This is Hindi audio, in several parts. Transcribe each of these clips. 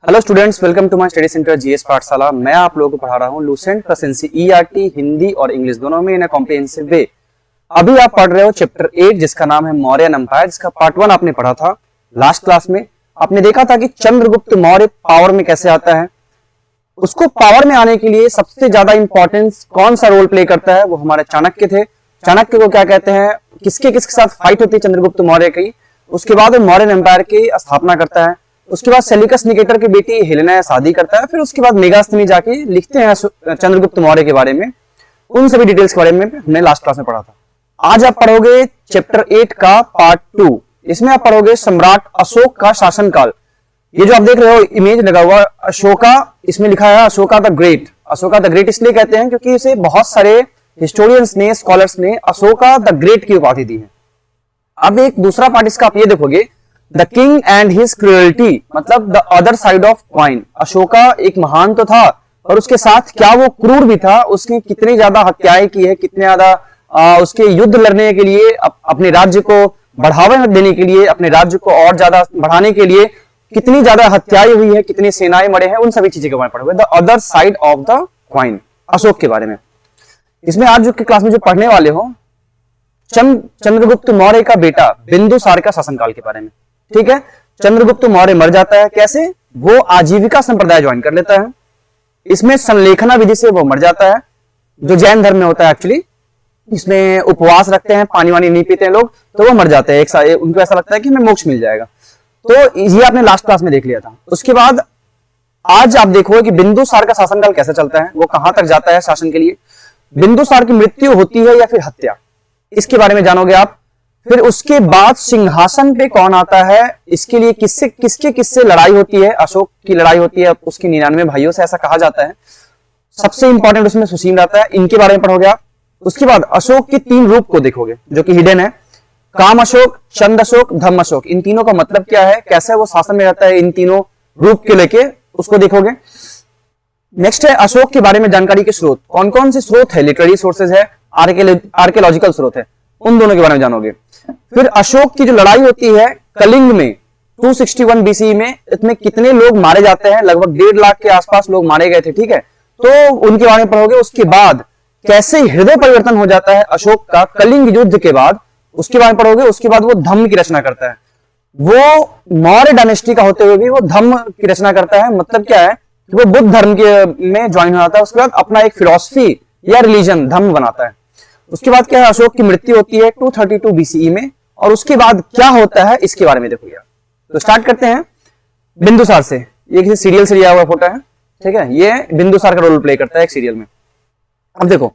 Hello students, welcome to my study centre GS Pathshala. मैं आप लोगों को पढ़ा रहा हूँ Lucent plus NCERT Hindi और इंग्लिश दोनों में इन अ कॉम्प्रिहेंसिव वे। अभी आप पढ़ रहे हो चैप्टर 8 जिसका नाम है मौर्यन एम्पायर, जिसका पार्ट 1 आपने पढ़ा था लास्ट क्लास में। आपने देखा था कि चंद्रगुप्त मौर्य पावर में कैसे आता है। उसको पावर में आने के लिए सबसे ज्यादा इंपॉर्टेंस कौन सा रोल प्ले करता है, वो हमारे चाणक्य थे। चाणक्य को क्या कहते हैं, किसके साथ फाइट होती है चंद्रगुप्त मौर्य की। उसके बाद वो मौर्यन एम्पायर की स्थापना करता है। उसके बाद सेल्यूकस निकेटर की बेटी हेलेना शादी करता है। फिर उसके बाद मेगास्थनी जाके लिखते हैं चंद्रगुप्त मौर्य के बारे में। उन सभी डिटेल्स के बारे में हमने लास्ट क्लास में पढ़ा था। आज आप पढ़ोगे चैप्टर 8 का पार्ट 2। इसमें आप पढ़ोगे सम्राट अशोक का शासनकाल। ये जो आप देख रहे हो इमेज लगा हुआ अशोका, इसमें लिखा है Ashoka the great. Ashoka the great इसलिए कहते हैं क्योंकि इसे बहुत सारे हिस्टोरियंस ने, स्कॉलर्स ने अशोका द ग्रेट की उपाधि दी है। अब एक दूसरा पार्ट इसका आप ये देखोगे, the king and his cruelty, मतलब the other side of coin. Ashoka एक महान तो था और उसके साथ क्या वो क्रूर भी था। उसने कितनी ज्यादा हत्याएं की है, कितने ज्यादा उसके युद्ध लड़ने के लिए, अपने राज्य को बढ़ावा देने के लिए, अपने राज्य को और ज्यादा बढ़ाने के लिए कितनी ज्यादा हत्याएं हुई है, कितनी सेनाएं मरे हैं, उन सभी चीजों के बारे में पढ़ोगे। The other side of the coin, Ashok के बारे में। इसमें आज जो क्लास में जो पढ़ने वाले हो चंद्रगुप्त मौर्य का बेटा बिंदुसार का शासनकाल के बारे में। ठीक है, चंद्रगुप्त मौर्य मर जाता है। कैसे? वो आजीविका संप्रदाय ज्वाइन कर लेता है। इसमें संलेखना विधि से वो मर जाता है, जो जैन धर्म में होता है एक्चुअली। इसमें उपवास रखते हैं, पानी वानी नहीं पीते हैं लोग, तो वो मर जाते हैं। उनको ऐसा लगता है कि हमें मोक्ष मिल जाएगा। तो ये आपने लास्ट क्लास में देख लिया था। उसके बाद आज आप देखोगे कि बिंदुसार का शासनकाल कैसे चलता है, वो कहां तक जाता है शासन के लिए। बिंदुसार की मृत्यु होती है या फिर हत्या, इसके बारे में जानोगे आप। फिर उसके बाद सिंहासन पे कौन आता है, इसके लिए किससे लड़ाई होती है। अशोक की लड़ाई होती है उसके 99 भाइयों से, ऐसा कहा जाता है। सबसे इंपॉर्टेंट उसमें सुशील आता है, इनके बारे में पढ़ोगे आप। उसके बाद अशोक के 3 रूप को देखोगे जो कि हिडन है, काम अशोक, चंद अशोक, धम्म अशोक। इन तीनों का मतलब क्या है, कैसे वो शासन में रहता है, इन तीनों रूप के लेके उसको देखोगे। नेक्स्ट है अशोक के बारे में जानकारी के स्रोत। कौन कौन से स्रोत है, लिटरेरी सोर्सेज है, आर्कियोलॉजिकल स्रोत है, उन दोनों के बारे में जानोगे। फिर अशोक की जो लड़ाई होती है कलिंग में 261 बीसी में, इसमें कितने लोग मारे जाते हैं, लगभग 1.5 लाख के आसपास लोग मारे गए थे। ठीक है, तो उनके बारे में पढ़ोगे। उसके बाद कैसे हृदय परिवर्तन हो जाता है अशोक का कलिंग युद्ध के बाद, उसके बारे में पढ़ोगे। उसके बाद वो धम्म की रचना करता है। वो मौर्य डायनेस्टी का होते हुए भी वो धम्म की रचना करता है। मतलब क्या है कि वो बुद्ध धर्म के में ज्वाइन हो जाता है। उसके बाद अपना एक फिलॉसफी या रिलीजन धम्म बनाता है। उसके बाद क्या है, अशोक की मृत्यु होती है 232 बीसीई में। और उसके बाद क्या होता है इसके बारे में देखोगे। तो स्टार्ट करते हैं बिंदुसार से। ये किसी सीरियल से लिया हुआ फोटो है। ठीक है, ये बिंदुसार का रोल प्ले करता है एक सीरियल में। अब देखो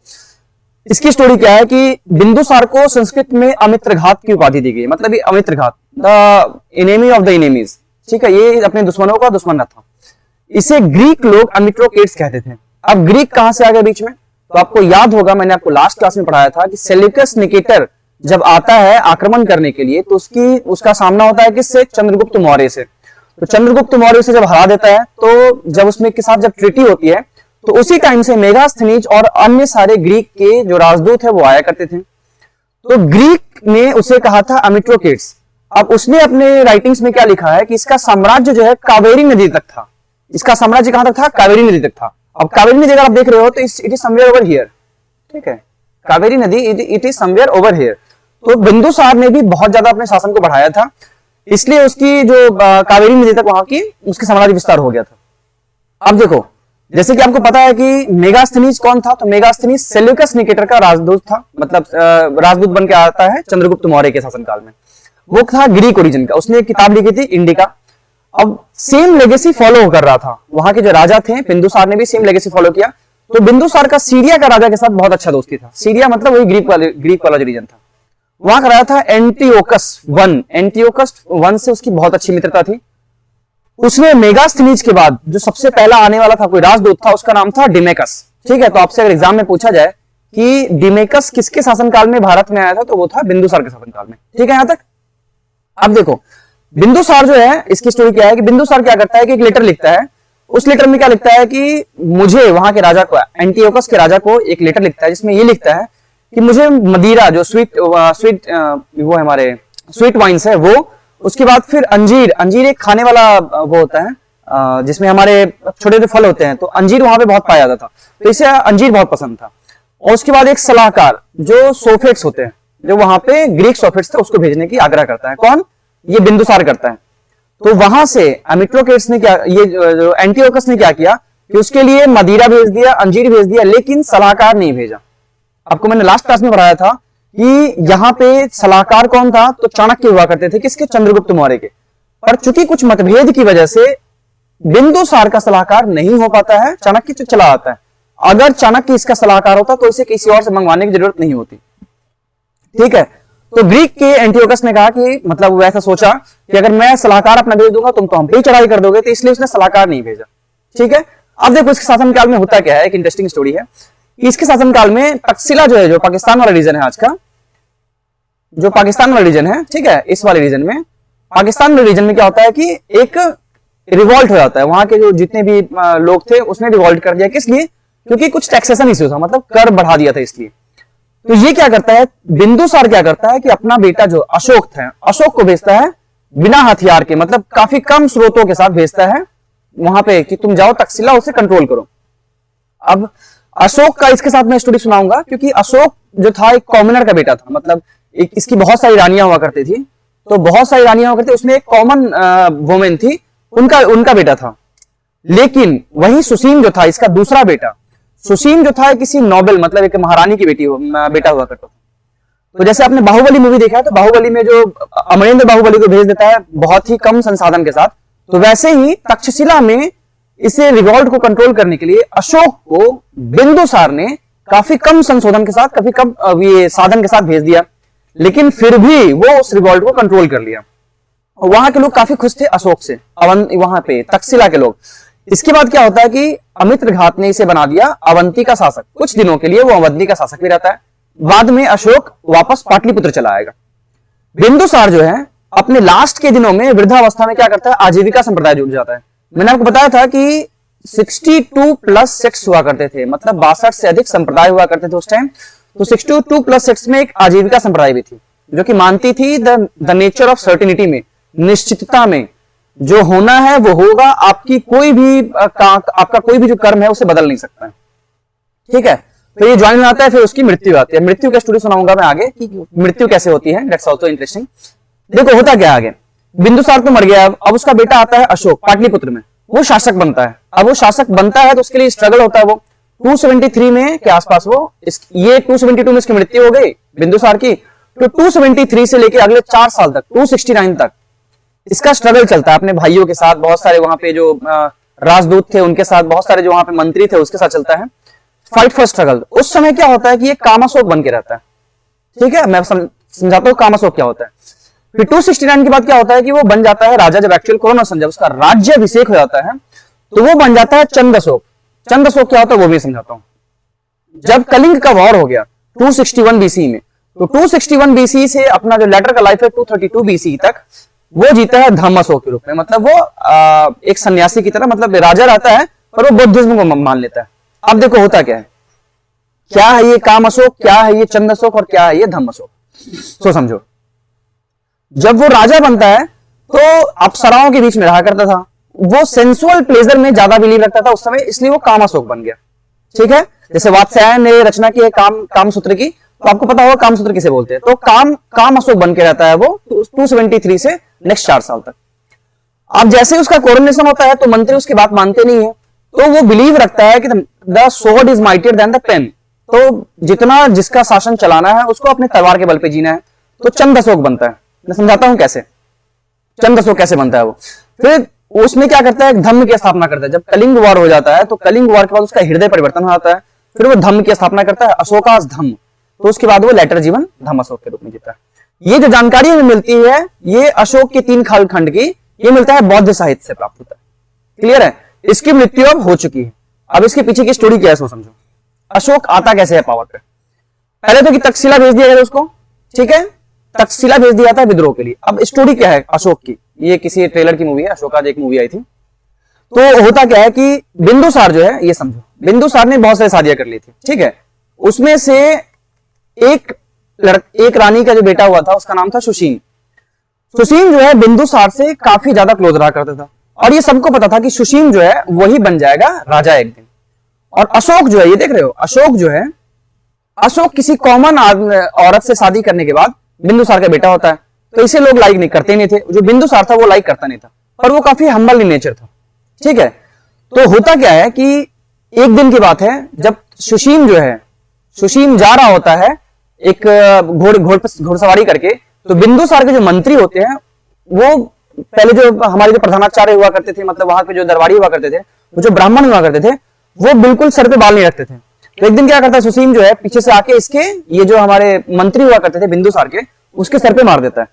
इसकी स्टोरी क्या है कि बिंदुसार को संस्कृत में अमित्रघात की उपाधि दी गई। मतलब ये Amitraghata, the enemy of the enemies. ठीक है, ये अपने दुश्मनों का दुश्मन था। इसे ग्रीक लोग अमिट्रोकेट्स कहते थे। अब ग्रीक कहां से आ गया बीच में, तो आपको याद होगा मैंने आपको लास्ट क्लास में पढ़ाया था कि सेल्यूकस निकेटर जब आता है आक्रमण करने के लिए, तो उसका सामना होता है किससे, चंद्रगुप्त मौर्य से। तो चंद्रगुप्त मौर्य से जब हरा देता है, तो जब उसमें के साथ जब ट्रीटी होती है, तो उसी टाइम से मेगास्थनीज और अन्य सारे ग्रीक के जो राजदूत है वो आया करते थे। तो ग्रीक ने उसे कहा था अमिट्रोकेट्स। अब उसने अपने राइटिंग्स में क्या लिखा है कि इसका साम्राज्य जो है कावेरी नदी तक था। इसका साम्राज्य कहां तक था, कावेरी नदी तक था। अब कावेरी नदी अगर आप देख रहे हो तो it is somewhere over here. ठीक है, कावेरी नदी it is somewhere over here. तो बिंदुसार ने भी बहुत ज्यादा अपने शासन को बढ़ाया था, इसलिए उसकी जो कावेरी नदी तक वहां की उसके साम्राज्य विस्तार हो गया था। अब देखो, जैसे कि आपको पता है कि मेगास्थनीज कौन था, तो मेगास्थनीज सेल्यूकस निकेटर का राजदूत था। मतलब राजदूत बन के आता है चंद्रगुप्त मौर्य के शासनकाल में। वो था ग्रीक ओरिजिन का। उसने एक किताब लिखी थी इंडिका। अब सेम लेगेसी फॉलो कर रहा था। वहां के जो राजा थे, बिंदुसार ने भी सेम लेगेसी फॉलो किया। तो बिंदुसार का सीरिया का राजा के साथ बहुत अच्छा दोस्ती था। सीरिया मतलब वही ग्रीक वाला रीजन था। वहां का राजा था एंटियोकस वन। एंटियोकस वन से उसकी बहुत अच्छी मित्रता थी। उसने मेगास्थनीज के बाद जो सबसे पहला आने वाला था कोई राजदूत था, उसका नाम था डिमेकस। ठीक है, तो आपसे अगर एग्जाम में पूछा जाए कि डिमेकस किसके शासनकाल में भारत में आया था, तो वो था बिंदुसार के शासनकाल में। ठीक है यहां तक। अब देखो बिंदुसार जो है, इसकी स्टोरी क्या है कि बिंदुसार क्या करता है कि एक लेटर लिखता है। उस लेटर में क्या लिखता है कि मुझे वहां के राजा को, एंटियोकस के राजा को एक लेटर लिखता है जिसमें ये लिखता है कि मुझे मदिरा जो स्वीट वो हमारे स्वीट वाइन्स है वो, उसके बाद फिर अंजीर, अंजीर एक खाने वाला वो होता है जिसमें हमारे छोटे छोटे फल होते हैं, तो अंजीर वहां पे बहुत पाया जाता था, तो इसे अंजीर बहुत पसंद था। और उसके बाद एक सलाहकार जो सोफेट्स होते हैं, जो वहां पे ग्रीक सोफेट्स थे, उसको भेजने की आग्रह करता है। कौन? ये बिंदुसार करता है। तो वहां से अमित्रोकेट्स ने क्या, ये जो एंटियोकस ने क्या किया कि उसके लिए मदिरा भेज दिया, अंजीर भेज दिया, लेकिन सलाहकार नहीं भेजा। आपको मैंने लास्ट क्लास में बताया था कि यहाँ पे सलाहकार कौन था, तो चाणक्य हुआ करते थे। किसके? चंद्रगुप्त मौर्य के। पर चूंकि कुछ मतभेद की वजह से बिंदुसार का सलाहकार नहीं हो पाता है, चाणक्य तो चला आता है। अगर चाणक्य इसका सलाहकार होता तो इसे किसी और से मंगवाने की जरूरत नहीं होती। ठीक है, तो ग्रीक के एंटियोकस ने कहा कि मतलब वो ऐसा सोचा कि अगर मैं सलाहकार अपना भेज दूंगा तुम तो हम पे ही चढ़ाई कर दोगे, तो इसलिए उसने सलाहकार नहीं भेजा। ठीक है, अब देखो इसके शासनकाल में होता क्या है। एक इंटरेस्टिंग स्टोरी है कि इसके शासनकाल में तक्षशिला जो है, जो पाकिस्तान वाला रीजन है आज का, जो पाकिस्तान वाला रीजन है, ठीक है, इस वाले रीजन में, पाकिस्तान वाले रीजन में क्या होता है कि एक रिवॉल्ट हो जाता है। वहां के जो जितने भी लोग थे उसने रिवॉल्ट कर दिया। किस लिए? क्योंकि कुछ टैक्सेशन इश्यू था, मतलब कर बढ़ा दिया था इसलिए। तो ये क्या करता है, बिंदुसार क्या करता है कि अपना बेटा जो अशोक था, अशोक को भेजता है बिना हथियार के, मतलब काफी कम स्रोतों के साथ भेजता है वहां पे कि तुम जाओ तक्षशिला, उसे कंट्रोल करो। अब अशोक का इसके साथ मैं स्टोरी सुनाऊंगा, क्योंकि अशोक जो था एक कॉमनर का बेटा था, मतलब एक इसकी बहुत सारी रानियां हुआ करती थी, तो बहुत सारी रानियां हुआ करती, उसमें एक कॉमन वुमेन थी, उनका बेटा था। लेकिन वही सुसीम जो था, इसका दूसरा बेटा, सुसीम जो था किसी नोबेल, मतलब एक महारानी की बेटा हुआ करता था। तो जैसे आपने बाहुबली मूवी देखा है, तो बाहुबली में जो अमरेंद्र बाहुबली को भेज देता है बहुत ही कम संसाधन के साथ, तो वैसे ही तक्षशिला में इसे रिवॉल्ट को कंट्रोल करने के लिए अशोक को बिंदुसार ने काफी कम संशोधन के साथ, काफी कम ये साधन के साथ भेज दिया, लेकिन फिर भी वो उस रिवॉल्ट को कंट्रोल कर लिया। वहां के लोग काफी खुश थे अशोक से, वहां पे तक्षशिला के लोग। इसके बाद क्या होता है कि अमित्रघात ने इसे बना दिया अवंती का शासक। कुछ दिनों के लिए वो अवंती का शासक भी रहता है। बाद में अशोक वापस पाटलिपुत्र चला आएगा। बिंदुसार जो है अपने लास्ट के दिनों में वृद्धावस्था में क्या करता है, आजीविका संप्रदाय जुड़ जाता है। मैंने आपको बताया था कि 62+6 हुआ करते थे, मतलब 62 से अधिक संप्रदाय हुआ करते थे उस टाइम। तो 62+6 में एक आजीविका संप्रदाय भी थी, जो कि मानती थी द नेचर ऑफ सर्टिनिटी में, निश्चितता में, जो होना है वो होगा, आपकी कोई भी आपका कोई भी जो कर्म है उसे बदल नहीं सकता है। ठीक है, तो ये ज्वाइन आता है, फिर उसकी मृत्यु आती है। मृत्यु का स्टोरी सुनाऊंगा मैं आगे कि मृत्यु कैसे होती है, दैट्स आल्सो इंटरेस्टिंग। देखो होता क्या आगे, बिंदुसार तो मर गया, अब उसका बेटा आता है अशोक पाटलिपुत्र में, वो शासक बनता है। अब वो शासक बनता है तो उसके लिए स्ट्रगल होता है। वो 273 में के आसपास ये 272 में इसकी मृत्यु हो गई बिंदुसार की। तो 273 से लेके अगले 4 साल तक, 269 तक इसका स्ट्रगल चलता है अपने भाइयों के साथ, बहुत सारे वहां पे जो राजदूत थे उनके साथ, बहुत सारे जो वहां पे मंत्री थे उसके साथ चलता है फाइट फॉर स्ट्रगल। उस समय क्या होता है कि ये कामाशोक बन के रहता है। ठीक है, मैं समझाता हूं कामाशोक क्या होता है। फिर 269 के बाद क्या होता है कि वो बन जाता है राजा, जब एक्चुअल कोरोना जब उसका राज्य अभिषेक हो जाता है तो वो बन जाता है चंद्रशोक। चंद्रशोक क्या होता है वो भी समझाता हूं। जब कलिंग का वॉर हो गया 261 बीसी में, तो 261 बीसी से अपना जो लेटर का लाइफ है 232 बीसी तक वो जीता है धम्मशोक के रूप में। मतलब वो एक सन्यासी की तरह, मतलब राजा रहता है पर वो बुद्धिज्म को मान लेता है। अब देखो होता क्या है, क्या है ये कामशोक, क्या है ये चंद्रशोक और क्या है ये धम्मशोक। सो समझो, जब वो राजा बनता है तो अप्सराओं के बीच में रहा करता था, वो सेंसुअल प्लेजर में ज्यादा बिलीव रखता था उस समय, इसलिए वो कामशोक बन गया। ठीक है, जैसे वात्स्यायन ने रचना की है कामसूत्र की, तो आपको पता होगा कामसूत्र किसे बोलते हैं। तो कामशोक बन के रहता है वो 273 से नेक्स्ट 4 साल तक। अब जैसे उसका कोरोनेशन होता है तो मंत्री उसकी बात मानते नहीं है, तो वो बिलीव रखता है कि the sword is mightier than the pen. तो जितना जिसका शासन चलाना है उसको अपने तलवार के बल पे जीना है। तो चंद्रशोक बनता है। मैं समझाता हूं कैसे चंद्रशोक कैसे बनता है वो। फिर उसमें क्या करता है, एक धम्म की स्थापना करता है। जब कलिंग वॉर हो जाता है तो कलिंग वॉर के बाद उसका हृदय परिवर्तन हो जाता है, फिर वो धम्म की स्थापना करता है, अशोकास धम्म। तो उसके बाद वो लेटर जीवन धम्मशोक के रूप में जीता है। ये जो जानकारी हमें मिलती है ये अशोक के 3 कालखंड की, ये मिलता है बौद्ध साहित्य से प्राप्त होता है। क्लियर है, इसकी मृत्यु अब हो चुकी है। अब इसके पीछे की स्टोरी क्या है सो समझो। अशोक आता कैसे है पावर पे, पहले तो कि तक्षशिला भेज दिया गया उसको। ठीक है, तक्षशिला भेज दिया था विद्रोह के लिए। अब स्टोरी क्या है अशोक की, ये किसी ट्रेलर की मूवी है, अशोका एक मूवी आई थी। तो होता क्या है कि बिंदुसार जो है, ये समझो, बिंदुसार ने बहुत सारी शादियां कर ली थी। ठीक है, उसमें से एक रानी का जो बेटा हुआ था उसका नाम था सुशीन। सुशीन जो है बिंदुसार से काफी ज्यादा क्लोज रहा करता था और ये सबको पता था कि सुशीम जो है वही बन जाएगा राजा एक दिन। और अशोक जो है, ये देख रहे हो, अशोक जो है, अशोक किसी कॉमन औरत से शादी करने के बाद बिंदुसार का बेटा होता है, तो इसे लोग लाइक नहीं करते नहीं थे। जो बिंदुसार था वो लाइक करता नहीं था, पर वो काफी हम्बल इन नेचर था। ठीक है, तो होता क्या है कि एक दिन की बात है, जब सुशीम जो है, सुशीम जा रहा होता है एक घोड़सवारी करके, तो बिंदुसार के जो मंत्री होते हैं वो पहले जो हमारे जो प्रधानाचार्य हुआ करते थे, मतलब वहां पे जो दरबारी हुआ करते थे, वो जो ब्राह्मण हुआ करते थे, वो बिल्कुल सर पे बाल नहीं रखते थे। तो एक दिन क्या करता है सुशीम जो है, पीछे से आके इसके ये जो हमारे मंत्री हुआ करते थे बिंदुसार के, उसके सर पे मार देता है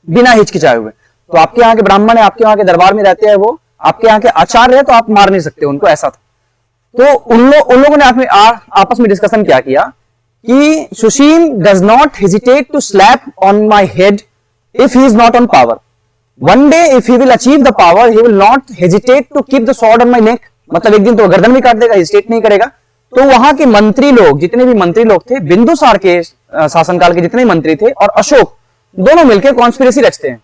बिना हिचकिचाए हुए। तो आपके यहाँ के ब्राह्मण है, आपके यहाँ के दरबार में रहते हैं, वो आपके यहाँ के आचार्य है, तो आप मार नहीं सकते उनको, ऐसा था। तो उन लोगों ने आपस में डिस्कशन क्या किया कि Susima does not hesitate to slap on my head if he is not on power. One day if he will achieve the power he will not hesitate to keep the sword on my neck. मतलब एक दिन तो गर्दन भी काट देगा, हेजिटेट नहीं करेगा। तो वहां के मंत्री लोग, जितने भी मंत्री लोग थे, बिंदुसार के शासनकाल के जितने मंत्री थे और अशोक, दोनों मिलकर कॉन्स्पिरेसी रचते हैं।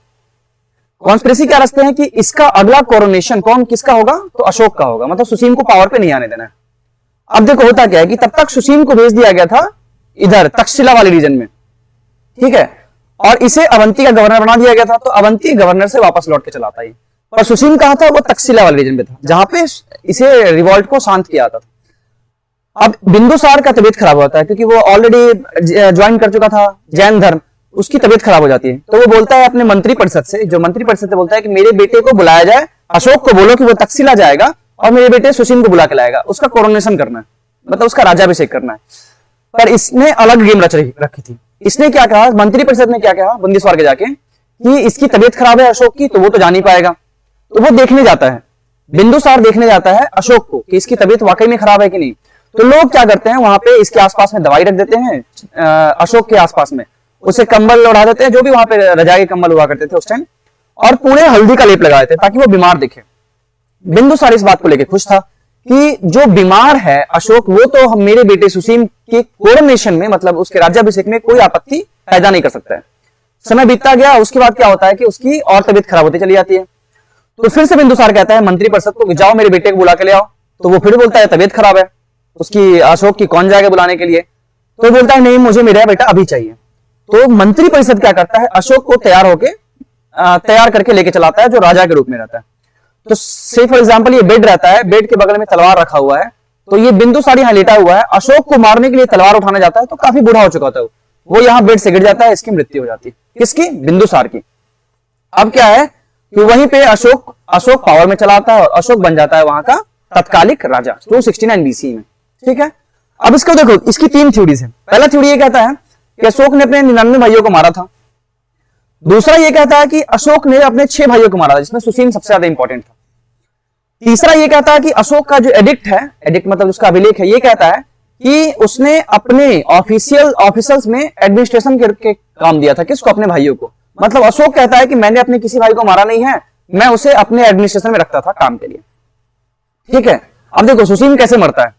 कॉन्स्पिरेसी क्या रचते हैं कि इसका अगला कोरोनेशन कौन किसका होगा, तो अशोक का होगा, मतलब सुशीम को पावर पे नहीं आने देना है। अब देखो होता क्या है कि तब तक सुशीम को भेज दिया गया था इधर तक्षशिला वाले रीजन में, ठीक है, और इसे अवंती का गवर्नर बना दिया गया था। तो अवंती गवर्नर से वापस लौट के चला आता है। पर सुशीम कहा था, वो तक्षशिला वाले रीजन में था, जहां पे इसे रिवॉल्ट को शांत किया था। अब बिंदुसार का तबीयत खराब होता है, क्योंकि वो ऑलरेडी ज्वाइन कर चुका था जैन धर्म, उसकी तबीयत खराब हो जाती है। तो वो बोलता है अपने मंत्री परिषद से, जो मंत्री परिषद से बोलता है कि मेरे बेटे को बुलाया जाए, अशोक को बोलो कि वो तक्षशिला जाएगा और मेरे बेटे सुशीम को बुला के लाएगा, उसका कोरोनेशन करना है, मतलब उसका राज्याभिषेक करना है। पर इसने अलग गेम रखी थी। इसने क्या कहा, मंत्री परिषद ने क्या कहा बिंदुसार के जाके कि इसकी तबीयत खराब है अशोक की, तो वो तो जा नहीं पाएगा। तो वो देखने जाता है, बिंदुसार देखने जाता है अशोक को कि इसकी तबीयत वाकई में खराब है कि नहीं। तो लोग क्या करते हैं, वहां पे इसके आसपास में दवाई रख देते हैं, अशोक के आसपास में उसे कंबल उड़ा देते हैं, जो भी वहां पे रजाई के कंबल हुआ करते थे उस टाइम, और पूरे हल्दी का लेप लगा देते हैं ताकि वो बीमार दिखे। बिंदुसार इस बात को लेकर खुश था कि जो बीमार है अशोक, वो तो हम मेरे बेटे सुशीम के कोरोनेशन में, मतलब उसके राज्याभिषेक में कोई आपत्ति पैदा नहीं कर सकता है। समय बीतता गया, उसके बाद क्या होता है कि उसकी और तबीयत खराब होती चली जाती है। तो फिर से बिंदुसार कहता है मंत्री परिषद को, जाओ मेरे बेटे को बुला के ले आओ। तो वो फिर बोलता है तबीयत खराब है उसकी, अशोक की, कौन जाएगा बुलाने के लिए। तो बोलता है नहीं, मुझे मेरा बेटा अभी चाहिए। तो मंत्री परिषद क्या करता है, अशोक को तैयार करके लेके चलाता है, जो राजा के रूप में रहता है। तो से फॉर एग्जांपल ये बेड रहता है, बेड के बगल में तलवार रखा हुआ है, तो ये बिंदुसार यहाँ लेटा हुआ है, अशोक को मारने के लिए तलवार उठाने जाता है, तो काफी बूढ़ा हो चुका होता है वो यहाँ बेड से गिर जाता है, इसकी मृत्यु हो जाती है। किसकी? बिंदुसार की। अब क्या है कि वहीं पे अशोक पावर में चला आता है और अशोक बन जाता है वहां का तत्कालिक राजा 269 बीसी में। ठीक है, अब इसको देखो, इसकी 3 थ्योरीज है। पहला थ्योरी ये कहता है कि अशोक ने अपने 99 भाइयों को मारा था। दूसरा ये कहता है कि अशोक ने अपने 6 भाइयों को मारा था, जिसमें सुशीम सबसे ज्यादा इंपॉर्टेंट था। तीसरा ये कहता है कि अशोक का जो एडिक्ट है, एडिक्ट मतलब उसका अभिलेख है, ये कहता है कि उसने अपने ऑफिसर्स में एडमिनिस्ट्रेशन के काम दिया था। किसको? अपने भाइयों को। मतलब अशोक कहता है कि मैंने अपने किसी भाई को मारा नहीं है, मैं उसे अपने एडमिनिस्ट्रेशन में रखता था काम के लिए। ठीक है, अब देखो सुशीम कैसे मरता है।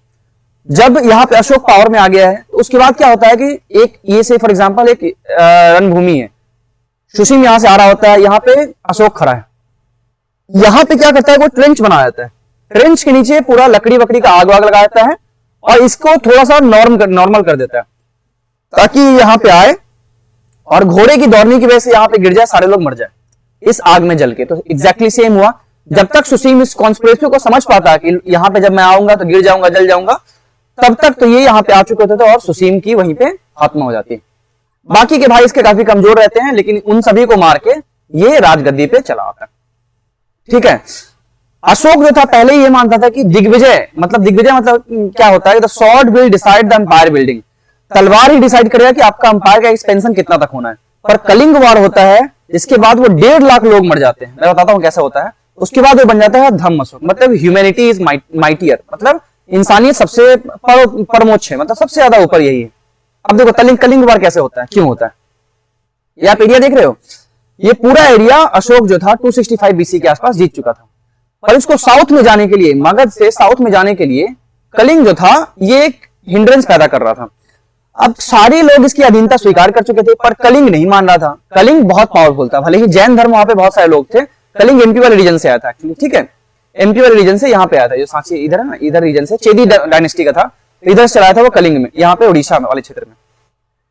जब यहाँ पे अशोक पावर में आ गया है, तो उसके बाद क्या होता है कि एक ये से फॉर एग्जांपल एक रणभूमि है, सुशीम यहां से आ रहा होता है, यहाँ पे अशोक खड़ा है, यहां पे क्या करता है, वो ट्रेंच बना देता है। ट्रेंच के नीचे पूरा लकड़ी वकड़ी का आग वाग लगा देता है और इसको थोड़ा सा नॉर्मल कर देता है, ताकि यहां पे आए और घोड़े की दौड़ने की वजह से यहां पे गिर जाए, सारे लोग मर जाए इस आग में जल के। तो एग्जैक्टली सेम हुआ। जब तक सुशीम इस कॉन्स्पिरेसी को समझ पाता है कि यहां पे जब मैं आऊंगा तो गिर जाऊंगा, जल जाऊंगा, तब तक तो ये यहां पे आ चुके थे और सुशीम की वहीं पे खात्मा हो जाती है। बाकी के भाई इसके काफी कमजोर रहते हैं, लेकिन उन सभी को मार के ये राजगद्दी पे चला आता है। ठीक है, अशोक जो था पहले ये मानता था कि दिग्विजय मतलब क्या होता है, the sword will decide the empire building. तलवार ही डिसाइड करेगा कि आपका एम्पायर का एक्सपेंशन कितना तक होना है। पर कलिंग वार होता है, जिसके बाद वो 1.5 लाख लोग मर जाते हैं। मैं बताता हूं कैसा होता है। उसके बाद वो बन जाता है धम्म अशोक, मतलब ह्यूमैनिटी इज माइटियर, मतलब इंसानियत सबसे परमोच्च है, मतलब सबसे ज्यादा ऊपर यही है। अब देखो कलिंग वार कैसे होता है, क्यों होता है। ये आप एरिया देख रहे हो, ये पूरा एरिया अशोक जो था 265 बीसी के आसपास जीत चुका था। पर इसको साउथ में जाने के लिए, मगध से साउथ में जाने के लिए कलिंग जो था ये एक हिंड्रेंस पैदा कर रहा था। अब सारे लोग इसकी अधीनता स्वीकार कर चुके थे, पर कलिंग नहीं मान रहा था। कलिंग बहुत पावरफुल था, भले ही जैन धर्म वहां पे बहुत सारे लोग थे, कलिंग एमपी वाले रीजन से आया था एक्चुअली, ठीक है, एमपी वाले रीजन से यहाँ पे आया था, जो सांची इधर है ना, इधर रीजन से चेदी डायनेस्टी का था, इधर से चलाया था वो कलिंग में, यहाँ पे उड़ीसा वाले क्षेत्र में,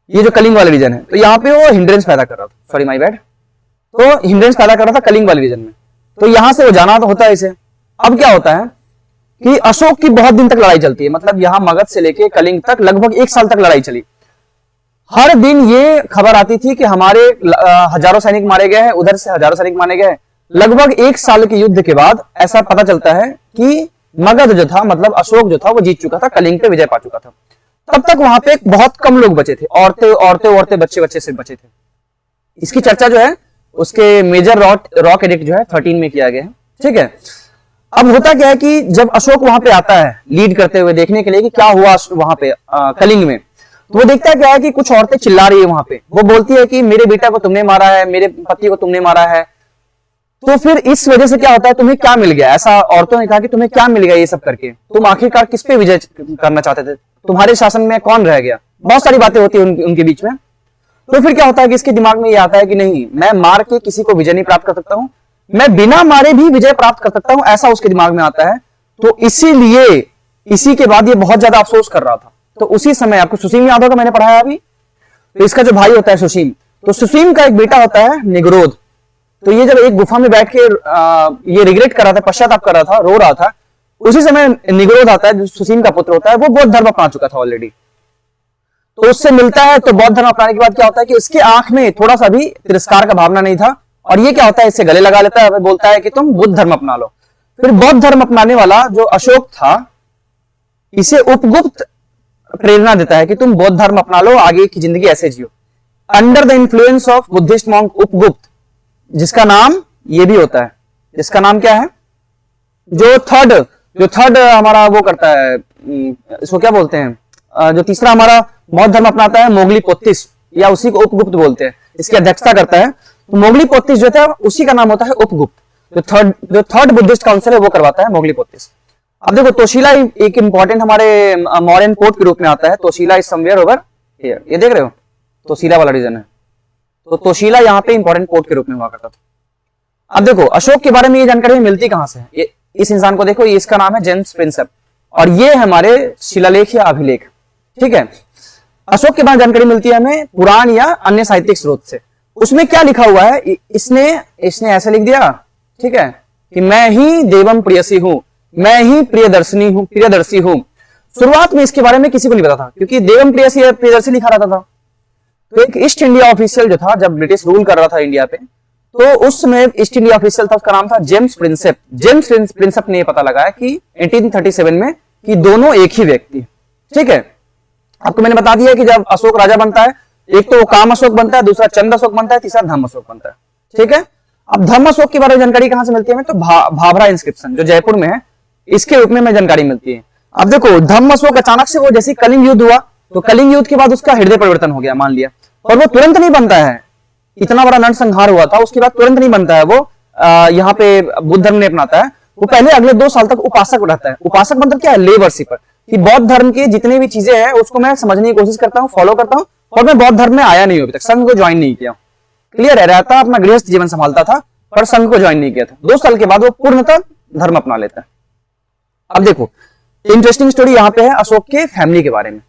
ये जो कलिंग वाला रीजन है, तो यहाँ पे वो हिंड्रेंस पैदा कर रहा था, सॉरी माय बैड, तो हिंड्रेंस पैदा कर रहा था कलिंग वाले रीजन में, तो यहां से वो जाना तो होता है इसे। अब क्या होता है कि अशोक की बहुत दिन तक लड़ाई चलती है, मतलब यहां मगध से लेके कलिंग तक लगभग 1 साल तक लड़ाई चली। हर दिन ये खबर आती थी कि हमारे हजारों सैनिक मारे गए हैं, उधर से हजारों सैनिक मारे गए हैं। लगभग 1 साल के युद्ध के बाद ऐसा पता चलता है कि मगध जो था, मतलब अशोक जो था, वो जीत चुका था, कलिंग पे विजय पा चुका था। तब तक वहां पे बहुत कम लोग बचे थे, औरतें बच्चे सिर्फ बचे थे। इसकी चर्चा जो है उसके मेजर रॉक एडिक्ट जो है 13 में किया गया है, ठीक है। अब होता क्या है कि जब अशोक वहां पे आता है लीड करते हुए देखने के लिए कि क्या हुआ वहां पे कलिंग में, तो वो देखता है क्या है कि कुछ औरतें चिल्ला रही है वहां पे, वो बोलती है कि मेरे बेटा को तुमने मारा है, मेरे पति को तुमने मारा है। तो फिर इस वजह से क्या होता है, तुम्हें क्या मिल गया, ऐसा औरतों ने कहा कि तुम्हें क्या मिल गया ये सब करके, तुम आखिरकार किस पे विजय करना चाहते थे, तुम्हारे शासन में कौन रह गया, बहुत सारी बातें होती है उनके बीच में। तो फिर क्या होता है कि इसके दिमाग में ये आता है कि नहीं, मैं मार के किसी को विजय नहीं प्राप्त कर सकता हूं, मैं बिना मारे भी विजय प्राप्त कर सकता हूं, ऐसा उसके दिमाग में आता है। तो इसीलिए इसी के बाद ये बहुत ज्यादा अफसोस कर रहा था। तो उसी समय आपको सुसीम याद होगा, मैंने पढ़ाया अभी, तो इसका जो भाई होता है सुसीम, तो सुसीम का एक बेटा होता है निगरोध। तो ये जब एक गुफा में बैठ के ये रिग्रेट कर रहा था, पश्चाताप कर रहा था, रो रहा था, उसी समय निगरोध आता है जो सुसीम का पुत्र होता है, वो बौद्ध धर्म अपना चुका था ऑलरेडी। तो उससे मिलता है, तो बौद्ध धर्म अपनाने के बाद क्या होता है कि उसके आंख में थोड़ा सा भी तिरस्कार का भावना नहीं था, और ये क्या होता है, इससे गले लगा लेता है, बोलता है कि तुम बुद्ध धर्म अपना लो। फिर बौद्ध धर्म अपनाने वाला जो अशोक था, इसे उपगुप्त प्रेरणा देता है कि तुम बौद्ध धर्म अपना लो, आगे की जिंदगी ऐसे जियो, under the influence of Buddhist monk Upagupta, जिसका नाम ये भी होता है, जिसका नाम क्या है, जो थर्ड हमारा वो करता है, इसको क्या बोलते हैं, जो तीसरा हमारा बौद्ध धर्म अपनाता है, मोगलीपोत्तिस, या उसी को उपगुप्त बोलते हैं, इसकी अध्यक्षता करता है। तो मोगलीपोत्तिस जो था उसी का नाम होता है उपगुप्त। जो थर्ड बुद्धिस्ट काउंसिल है वो करवाता है मोगलीपोत्तिस। अब देखो तोशिला एक इंपॉर्टेंट हमारे मौर्यन पोर्ट के रूप में आता है, तोशिला इज समवेयर ओवर हियर, ये देख रहे हो, तोशिला वाला रीजन है, तो तोशिला यहाँ पे इंपॉर्टेंट पोर्ट के रूप में हुआ करता था। अब देखो अशोक के बारे में ये जानकारी मिलती कहां से है, इस इंसान को देखो, इसका नाम है जेम्स प्रिंसेप, और ये हमारे शिलालेख या अभिलेख, ठीक है। अशोक के बारे में जानकारी मिलती है हमें पुराण या अन्य साहित्यिक स्रोत से। उसमें क्या लिखा हुआ है, इसने ऐसे लिख दिया, ठीक है, कि मैं ही देवम प्रियसी हूं, मैं ही प्रियदर्शी हूं। शुरुआत में इसके बारे में किसी को नहीं पता था, क्योंकि देवम प्रियदर्शी लिखा रहता था। तो एक ईस्ट इंडिया ऑफिशियल जो था, जब ब्रिटिश रूल कर रहा था इंडिया पे, तो उस समय ईस्ट इंडिया ऑफिशियल था, उसका नाम था जेम्स प्रिंसेप। जेम्स प्रिंसेप ने पता लगाया कि 1837 में कि दोनों एक ही व्यक्ति, ठीक है। आपको मैंने बता दिया कि जब अशोक राजा बनता है, एक तो काम अशोक बनता है, दूसरा चंद अशोक बनता है, तीसरा धम्म अशोक बनता है, ठीक है। अब धम्म अशोक के बारे में जानकारी कहां से मिलती है हमें, तो भाभरा इंस्क्रिप्शन जो जयपुर में है, इसके रूप में हमें जानकारी मिलती है। अब देखो धम्म अशोक अचानक से, वो जैसे कलिंग युद्ध हुआ, तो कलिंग युद्ध के बाद उसका हृदय परिवर्तन हो गया, मान लिया, और वो तुरंत नहीं बनता है, इतना बड़ा नरसंहार हुआ था, उसके बाद तुरंत नहीं बनता है वो, यहाँ पे बुद्ध धर्म ने अपनाता है। वो पहले अगले 2 साल तक उपासक रहता है। उपासक मतलब क्या है, ले वर्शिपर, कि बौद्ध धर्म की जितनी भी चीजें हैं उसको मैं समझने की कोशिश करता हूँ, फॉलो करता हूँ, और मैं बौद्ध धर्म में आया नहीं अभी तक, संघ को ज्वाइन नहीं किया, क्लियर है, रहता अपना गृहस्थ जीवन संभालता था, पर संघ को ज्वाइन नहीं किया था। 2 साल के बाद वो पूर्णतः धर्म अपना लेता है। अब देखो इंटरेस्टिंग स्टोरी यहाँ पे है अशोक के फैमिली के बारे में।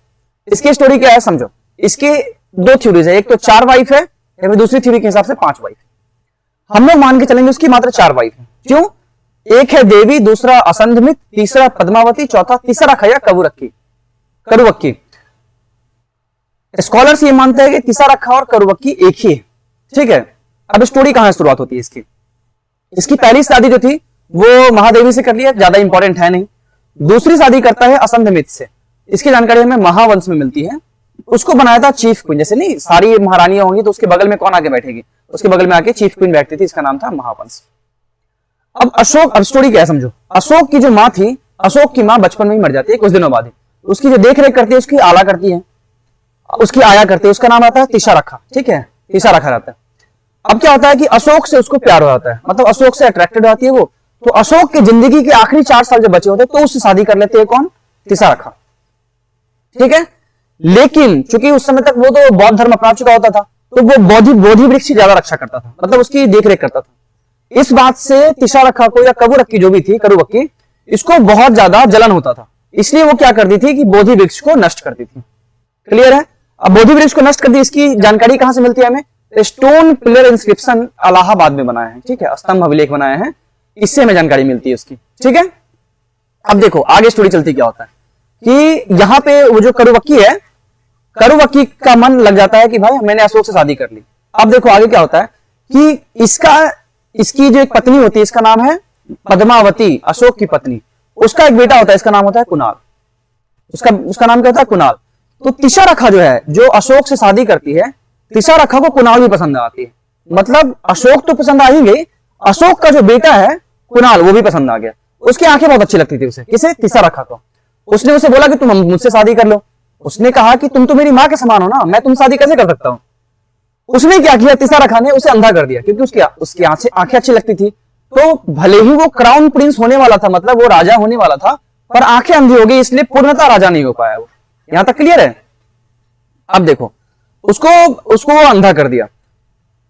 इसकी स्टोरी क्या है समझो, इसके 2 थ्योरीज है, एक तो 4 वाइफ है, या फिर दूसरी थ्योरी के हिसाब से 5 वाइफ है। हम लोग मान के चलेंगे उसकी मात्र 4 वाइफ है। क्यों, एक है देवी, दूसरा असंधमित, तीसरा पद्मावती, चौथा तीसरा या करुवक्की। स्कॉलर्स ये मानते हैं कि तीसरा और करुवक्की एक ही है, ठीक है। अब स्टोरी कहां शुरुआत होती है इसकी। इसकी पहली शादी जो थी वो महादेवी से कर लिया, ज्यादा इंपॉर्टेंट है नहीं। दूसरी शादी करता है असंधमित से, इसकी जानकारी हमें महावंश में मिलती है। उसको बनाया था चीफ क्वीन, जैसे नहीं सारी महारानियां होंगी तो उसके बगल में कौन आके बैठेगी, उसके बगल में आके चीफ क्वीन बैठती थी, इसका नाम था महावंश। अब अशोक, अब स्टोरी क्या है समझो। अशोक की जो माँ थी, अशोक की माँ बचपन में ही मर जाती है कुछ दिनों बाद ही। उसकी जो देख रेख करती है, उसकी आला करती है, उसकी आया करती है, उसका नाम आता है तीसरा, ठीक है, तीसरा रहता है। अब क्या होता है कि अशोक से उसको प्यार हो जाता है, मतलब अशोक से अट्रैक्टेड होती है वो। तो अशोक की जिंदगी के आखिरी 4 साल जब बचे होते तो उससे शादी कर लेते हैं, कौन, तीसरा, ठीक है। लेकिन चूंकि उस समय तक वो तो बौद्ध धर्म अपना चुका होता था, तो वो बोधि वृक्ष की ज्यादा रक्षा करता था, मतलब उसकी देखरेख करता था। इस बात से तिशारखा को या कबूरक्की जो भी थी, करुबक्की, इसको बहुत ज्यादा जलन होता था, इसलिए वो क्या करती थी कि बोधि वृक्ष को नष्ट करती थी। क्लियर है? अब बोधि वृक्ष को नष्ट कर दी, इसकी जानकारी कहां से मिलती है हमें? स्टोन पिलर इंस्क्रिप्शन इलाहाबाद में बनाया है, ठीक है, स्तंभ अभिलेख बनाया है, इससे हमें जानकारी मिलती है उसकी। ठीक है, अब देखो आगे स्टोरी चलती क्या होता है कि यहाँ पे वो जो करुबक्की है, करुबक्की का मन लग जाता है कि भाई मैंने अशोक से शादी कर ली। अब देखो आगे क्या होता है कि इसकी जो एक पत्नी होती है, इसका नाम है पद्मावती, अशोक की पत्नी, उसका एक बेटा होता है, इसका नाम होता है कुणाल। उसका नाम क्या होता है? कुणाल। तो तिशारखा जो है, जो अशोक से शादी करती है, तिशारखा को कुणाल भी पसंद आती है। मतलब अशोक तो पसंद आ ही गई, अशोक का जो बेटा है कुणाल, वो भी पसंद आ गया। उसकी आंखें बहुत अच्छी लगती थी उसे, किसे? तिशारखा को। उसने उसे बोला कि तुम मुझसे शादी कर लो। उसने कहा कि तुम तो मेरी मां के समान हो ना, मैं तुम शादी कैसे कर सकता हूं? उसने क्या किया, तिशारखा ने उसे अंधा कर दिया, क्योंकि उसकी आंखें अच्छी लगती थी। तो भले ही वो क्राउन प्रिंस होने वाला था, मतलब वो राजा होने वाला था, पर आंखें अंधी हो गई, इसलिए पूर्णतः राजा नहीं हो पाया वो। यहां तक क्लियर है? अब देखो उसको वो अंधा कर दिया।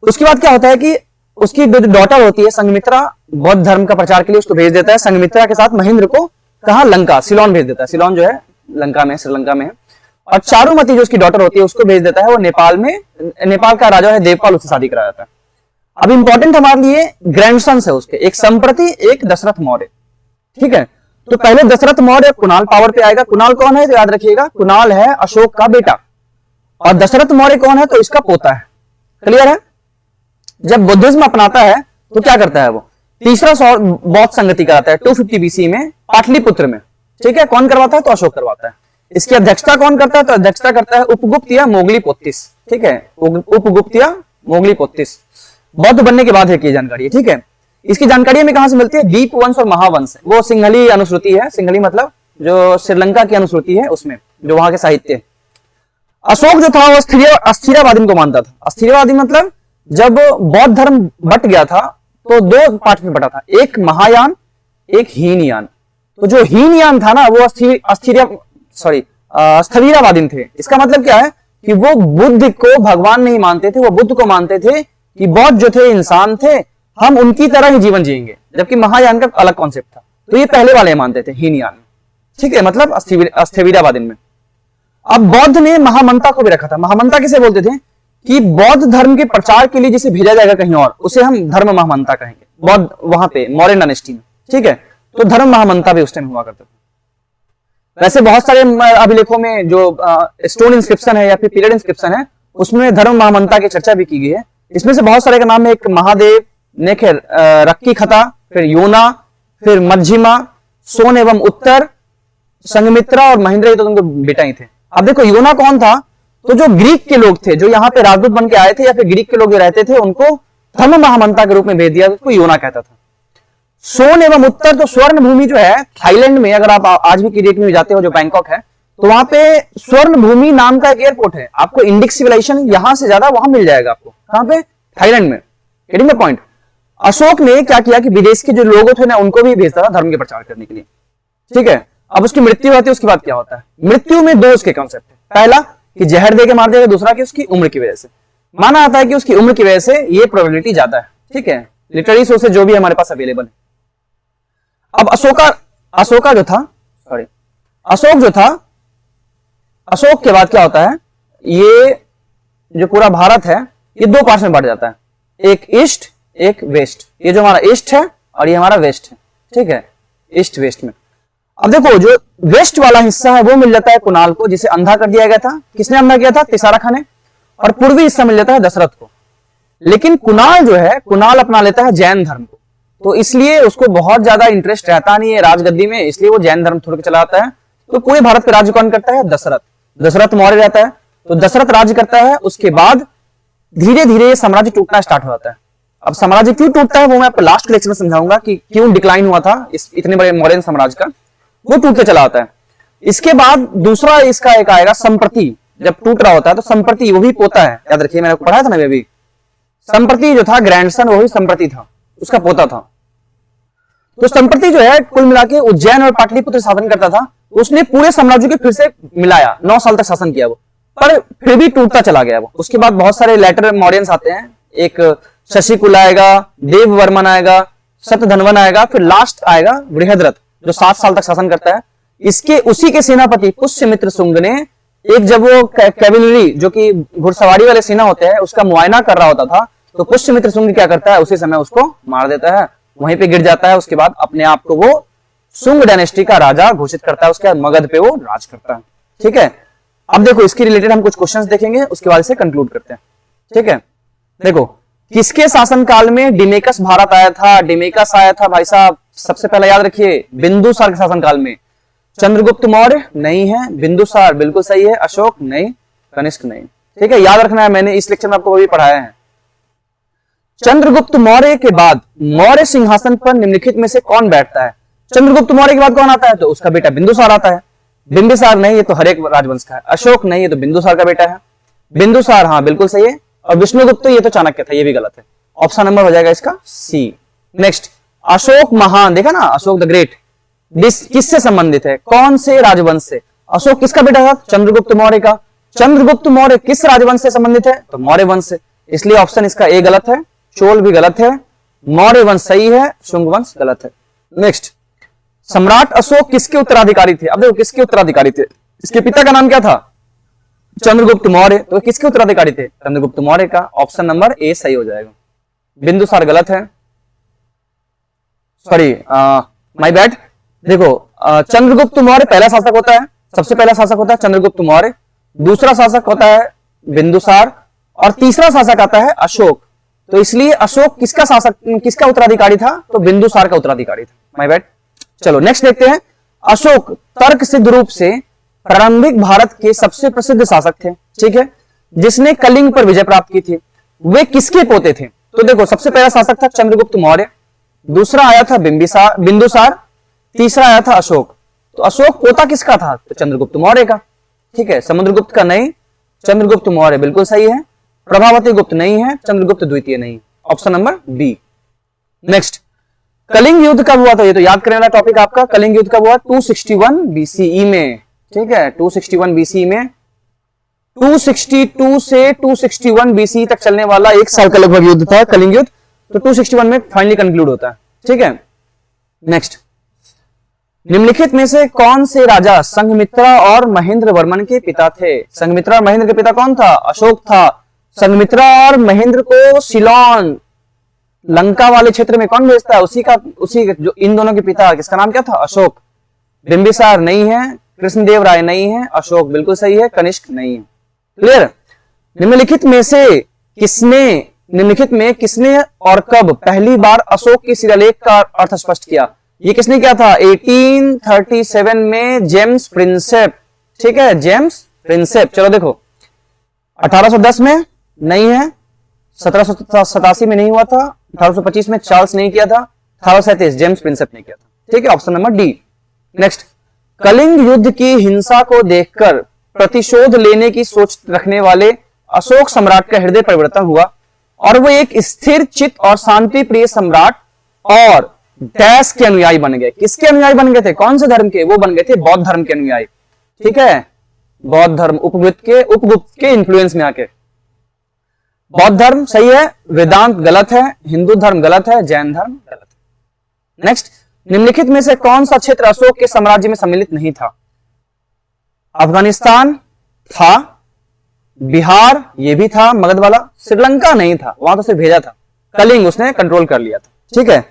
उसके बाद क्या होता है कि उसकी जो डॉटर होती है संघमित्रा, बौद्ध धर्म का प्रचार के लिए उसको भेज देता है। संघमित्रा के साथ महेंद्र को कहा लंका, सिलोन भेज देता है। सिलोन जो है लंका में, श्रीलंका में है। और चारुमती जो उसकी डॉटर होती है उसको भेज देता है वो नेपाल में, नेपाल का राजा है देवपाल, उससे शादी करा जाता है। अब इंपॉर्टेंट हमारे लिए ग्रैंडसन है उसके, एक संप्रति, एक दशरथ मौर्य। ठीक है, तो पहले दशरथ मौर्य, कुणाल पावर पे आएगा। कुणाल कौन है तो याद रखिएगा, कुणाल है अशोक का बेटा, और दशरथ मौर्य कौन है तो इसका पोता है। क्लियर है? जब बुद्धिज्म अपनाता है तो क्या करता है वो, तीसरा बौद्ध संगति कराता है 250 बीसी में पाटलिपुत्र में। ठीक है, कौन करवाता है तो अशोक करवाता है। इसकी अध्यक्षता कौन करता है तो अध्यक्षता करता है उपगुप्त या मोगलीपोतिस। ठीक है, उपगुप्त या मोगलीपोतिस। बौद्ध बनने के बाद है की जानकारी है। ठीक है, इसकी जानकारी हमें कहां से मिलती है? दीप वंश और महावंश, वो सिंहली अनुश्रुति है। सिंहली मतलब जो श्रीलंका की अनुश्रुति है, उसमें जो वहां के साहित्य है। अशोक जो था वो अस्थिरवादी को मानता था। अस्थिरवादी मतलब जब बौद्ध धर्म बट गया था तो दो पार्ट में बटा था, एक महायान, एक हीनयान। तो जो हीनयान था ना वो स्थविरावादी थे। इसका मतलब क्या है कि वो बुद्ध को भगवान नहीं मानते थे, वो बुद्ध को मानते थे कि बौद्ध जो थे इंसान थे, हम उनकी तरह ही जीवन जिएंगे, जबकि महायान का अलग कॉन्सेप्ट था। तो ये पहले वाले मानते थे हीनयान। ठीक है, मतलब स्थविरावादी में। अब बौद्ध ने महामंता को भी रखा था। महामंता किसे बोलते थे कि बौद्ध धर्म के प्रचार के लिए जिसे भेजा जाएगा कहीं और, उसे हम धर्म महामंता कहेंगे। बौद्ध वहां पे मौर्य डायनेस्टी में। ठीक है, तो धर्म महामंता भी उस टाइम हुआ करता था। वैसे बहुत सारे अभिलेखों में जो स्टोन इंस्क्रिप्शन है या फिर पीरियड इंस्क्रिप्शन है, उसमें धर्म महामंता की चर्चा भी की गई है। इसमें से बहुत सारे का नाम है, एक महादेव, नेखेर, रक्की खता, फिर योना, फिर मध्यमा, सोन एवं उत्तर, संघमित्रा और महेंद्र, ये तो उनके बेटा ही थे। अब देखो योना कौन था, तो जो ग्रीक के लोग थे जो यहाँ पे राजदूत बन के आए थे, या फिर ग्रीक के लोग जो रहते थे, उनको धर्म महामंता के रूप में भेज दिया, उसको योना कहता था। सोन एवं उत्तर, तो स्वर्ण भूमि जो है थाईलैंड में, अगर आप आज भी की डेट में जाते हो, जो बैंकॉक है, तो वहां पे स्वर्ण भूमि नाम का एक एयरपोर्ट है। आपको इंडिक सिविलाइजेशन यहां से ज्यादा वहां मिल जाएगा आपको। कहां पे? थाईलैंड में। Getting the point? अशोक ने क्या किया कि विदेश के जो लोग थे ना, उनको भी भेजता था धर्म के प्रचार करने के लिए। ठीक है, अब उसकी मृत्यु होती है, उसके बाद क्या होता है? मृत्यु में दो उसके कॉन्सेप्ट है। पहला कि जहर दे के मार देगा, दूसरा कि उसकी उम्र की वजह से। माना आता है कि उसकी उम्र की वजह से ये प्रोबेबिलिटी ज्यादा है। ठीक है, लिटरेरी सोर्सेज जो भी हमारे पास अवेलेबल है। अब अशोक जो था, अशोक के बाद क्या होता है, ये जो पूरा भारत है ये दो पार्ट में बढ़ जाता है, एक ईस्ट, एक वेस्ट। ये जो हमारा ईस्ट है और ये हमारा वेस्ट है। ठीक है, ईस्ट वेस्ट में। अब देखो जो वेस्ट वाला हिस्सा है वो मिल जाता है कुणाल को, जिसे अंधा कर दिया गया था। किसने अंधा किया था? तिशारखा ने। और पूर्वी हिस्सा मिल जाता है दशरथ को। लेकिन कुणाल जो है, कुणाल अपना लेता है जैन धर्म को, तो इसलिए उसको बहुत ज्यादा इंटरेस्ट रहता नहीं है राजगद्दी में, इसलिए वो जैन धर्म छोड़ के चला आता है। तो पूरे भारत पे राज्य कौन करता है? दशरथ। दशरथ मौर्य रहता है, तो दशरथ राज्य करता है। उसके बाद धीरे धीरे साम्राज्य टूटना स्टार्ट हो जाता है। अब साम्राज्य क्यों टूटता है वो मैं आपको लास्ट लेक्चर में समझाऊंगा कि क्यों डिक्लाइन हुआ था इस इतने बड़े मौर्य साम्राज्य का, वो टूट के चला आता है। इसके बाद दूसरा इसका एक आएगा संप्रति। जब टूट रहा होता है तो संप्रति, वो भी पोता है, याद रखिए, मैंने पढ़ाया था ना अभी। संप्रति जो था ग्रैंडसन, वो भी संप्रति था, उसका पोता था। तो संप्रति जो है कुल मिला के उज्जैन और पाटलिपुत्र शासन करता था। उसने पूरे साम्राज्य के फिर से मिलाया, 9 साल तक शासन किया वो, पर फिर भी टूटता चला गया वो। उसके बाद बहुत सारे लेटर मॉरियंस आते हैं, एक शशिकुल आएगा, देववर्मन आएगा, शतधन्वन आएगा, फिर लास्ट आएगा बृहद्रथ जो 7 साल तक शासन करता है। इसके उसी के सेनापति पुष्यमित्र शुंग ने एक जब वो कैवेलरी जो कि घुड़सवारी वाले सेना होते हैं उसका मुआयना कर रहा होता था, तो पुष्यमित्र शुंग क्या करता है, उसी समय उसको मार देता है, वहीं पे गिर जाता है। उसके बाद अपने आप को वो शुंग डायनेस्टी का राजा घोषित करता है, उसके बाद मगध पे वो राज करता है। ठीक है, अब देखो इसके रिलेटेड हम कुछ क्वेश्चंस देखेंगे, उसके बाद इसे कंक्लूड करते हैं। ठीक है, देखो किसके शासनकाल में डिमेकस भारत आया था? डिमेकस आया था भाई साहब, सबसे पहले याद रखिए बिंदुसार के शासनकाल में। चंद्रगुप्त मौर्य नहीं है, बिंदुसार बिल्कुल सही है, अशोक नहीं, कनिष्क नहीं। ठीक है, याद रखना है, मैंने इस लेक्चर में आपको अभी पढ़ाया है। चंद्रगुप्त मौर्य के बाद मौर्य सिंहासन पर निम्नलिखित में से कौन बैठता है? चंद्रगुप्त मौर्य के बाद कौन आता है? तो उसका बेटा बिंदुसार आता है। बिंबिसार नहीं, ये तो हर एक राजवंश का है। अशोक नहीं, ये तो बिंदुसार का बेटा है। बिंदुसार हाँ बिल्कुल सही है, और विष्णुगुप्त ये तो चाणक्य था, ये भी गलत है। ऑप्शन नंबर हो जाएगा इसका सी। नेक्स्ट, अशोक महान, देखा ना, अशोक द ग्रेट किससे संबंधित है? कौन से राजवंश से? अशोक किसका बेटा था? चंद्रगुप्त मौर्य का। चंद्रगुप्त मौर्य किस राजवंश से संबंधित है? तो मौर्य वंश से, इसलिए ऑप्शन इसका ए गलत है, चोल भी गलत है, मौर्य वंश सही है, शुंग वंश गलत है। नेक्स्ट, सम्राट अशोक किसके उत्तराधिकारी थे? अब देखो किसके उत्तराधिकारी थे, इसके पिता का नाम क्या था? चंद्रगुप्त मौर्य, तो किसके उत्तराधिकारी थे? चंद्रगुप्त मौर्य का। ऑप्शन नंबर ए सही हो जाएगा। बिंदुसार गलत है, सॉरी माय बैड। देखो चंद्रगुप्त मौर्य पहला शासक होता है, सबसे पहला शासक होता है चंद्रगुप्त मौर्य, दूसरा शासक होता है बिंदुसार, और तीसरा शासक आता है अशोक। तो इसलिए अशोक किसका शासक, किसका उत्तराधिकारी था? तो बिंदुसार का उत्तराधिकारी था। My bad. चलो नेक्स्ट देखते हैं। अशोक तर्क सिद्ध रूप से प्रारंभिक भारत के सबसे प्रसिद्ध शासक थे, ठीक है, जिसने कलिंग पर विजय प्राप्त की थी। वे किसके पोते थे? तो देखो सबसे पहला शासक था चंद्रगुप्त मौर्य, दूसरा आया था बिंदुसार, तीसरा आया था अशोक। तो अशोक पोता किसका था? तो चंद्रगुप्त मौर्य का। ठीक है, समुद्रगुप्त का नहीं, चंद्रगुप्त मौर्य बिल्कुल सही है, प्रभावती गुप्त नहीं है, चंद्रगुप्त द्वितीय नहीं। Option number B. Next, Kalinga युद्ध कब हुआ था? ये तो याद करने वाला टॉपिक आपका। कलिंग युद्ध कब हुआ? 261 बीसीई में। ठीक है, 261 बीसीई में, 262 से 261 बीसीई तक चलने वाला 1 साल का लगभग युद्ध था कलिंग युद्ध। तो 261 में फाइनली कंक्लूड होता है। ठीक है, नेक्स्ट, निम्नलिखित में से कौन से राजा संघमित्रा और महेंद्र वर्मन के पिता थे? संघमित्रा और महेंद्र के पिता कौन था? अशोक था। संघमित्रा और महेंद्र को सिलोन लंका वाले क्षेत्र में कौन भेजता है? उसी जो इन दोनों के पिता, किसका नाम क्या था? अशोक। बिंबिसार नहीं है, कृष्णदेव राय नहीं है, अशोक बिल्कुल सही है, कनिष्क नहीं है। क्लियर? निम्नलिखित में किसने और कब पहली बार अशोक के शिलालेख का अर्थ स्पष्ट किया? ये किसने किया था? 1837 में जेम्स प्रिंसेप। ठीक है, जेम्स प्रिंसेप। चलो देखो, 1810 में नहीं है, 1787 में नहीं हुआ था, 1825 में चार्ल्स नहीं किया था, 1837 जेम्स प्रिंसेप ने किया था। ठीक है, option number D. Next, Kalinga युद्ध की हिंसा को देखकर प्रतिशोध लेने की सोच रखने वाले अशोक सम्राट का हृदय परिवर्तन हुआ और वो एक स्थिर चित्त और शांति प्रिय सम्राट और डैश के अनुयायी बन गए। किसके अनुयायी बन गए थे? कौन से धर्म के? वो बन गए थे बौद्ध धर्म के अनुयायी। ठीक है, बौद्ध धर्म उपगुप्त के इन्फ्लुएंस में आके। बौद्ध धर्म सही है, वेदांत गलत है, हिंदू धर्म गलत है, जैन धर्म गलत है। नेक्स्ट, निम्नलिखित में से कौन सा क्षेत्र अशोक के साम्राज्य में सम्मिलित नहीं था? अफगानिस्तान था, बिहार ये भी था मगध वाला, श्रीलंका नहीं था, वहां तो सिर्फ भेजा था, कलिंग उसने कंट्रोल कर लिया था। ठीक है,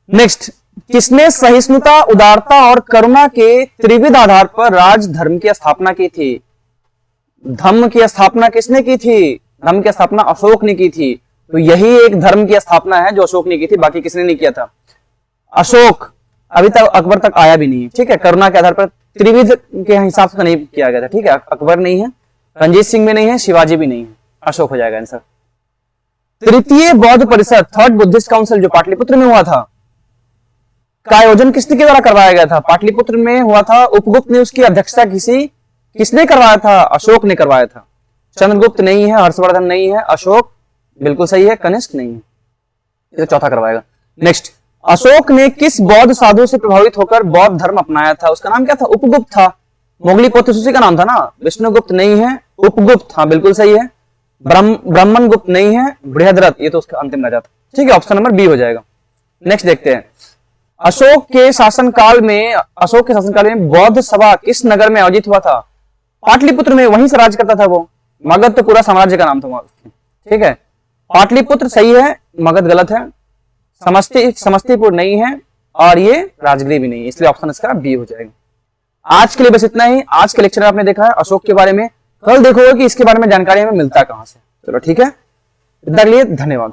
नेक्स्ट, किसने सहिष्णुता, उदारता और करुणा के त्रिविध आधार पर राज धर्म की स्थापना की थी? धम्म की स्थापना किसने की थी? धर्म की स्थापना अशोक ने की थी। तो यही एक धर्म की स्थापना है जो अशोक ने की थी, बाकी किसने नहीं किया था? अशोक। अभी तक अकबर तक आया भी नहीं है। ठीक है, करुणा के आधार पर त्रिविध के हिसाब से तो नहीं किया गया था। ठीक है, अकबर नहीं है, रंजीत सिंह में नहीं है, शिवाजी भी नहीं है, अशोक हो जाएगा आंसर। तृतीय बौद्ध परिषद, थर्ड बुद्धिस्ट काउंसिल जो पाटलिपुत्र में हुआ था, का आयोजन किसके द्वारा करवाया गया था? पाटलिपुत्र में हुआ था, उपगुप्त ने उसकी अध्यक्षता किसने करवाया था? अशोक ने करवाया था। चंद्रगुप्त नहीं है, हर्षवर्धन नहीं है, अशोक बिल्कुल सही है, कनिष्क नहीं है, ये तो चौथा करवाएगा। नेक्स्ट, अशोक ने किस बौद्ध साधु से प्रभावित होकर बौद्ध धर्म अपनाया था? उसका नाम क्या था? उपगुप्त था। मोगली पोथी का नाम था ना, विष्णुगुप्त नहीं है, उपगुप्त। हाँ बिल्कुल सही है, ब्राह्मण गुप्त नहीं है, बृहद्रथ ये तो उसका अंतिम राजा था। ठीक है, ऑप्शन नंबर बी हो जाएगा। नेक्स्ट देखते हैं, अशोक के शासनकाल में बौद्ध सभा किस नगर में आयोजित हुआ था? पाटलिपुत्र में, वहीं से राज करता था वो। मगध तो पूरा साम्राज्य का नाम था। ठीक है, पाटलिपुत्र सही है, मगध गलत है, समस्तीपुर नहीं है, और ये राजगीर भी नहीं है, इसलिए ऑप्शन इसका बी हो जाएगा। आज के लिए बस इतना ही। आज के लेक्चर में आपने देखा है अशोक के बारे में, कल देखोगे कि इसके बारे में जानकारी हमें मिलता है कहां से। चलो ठीक है, इतना के लिए धन्यवाद।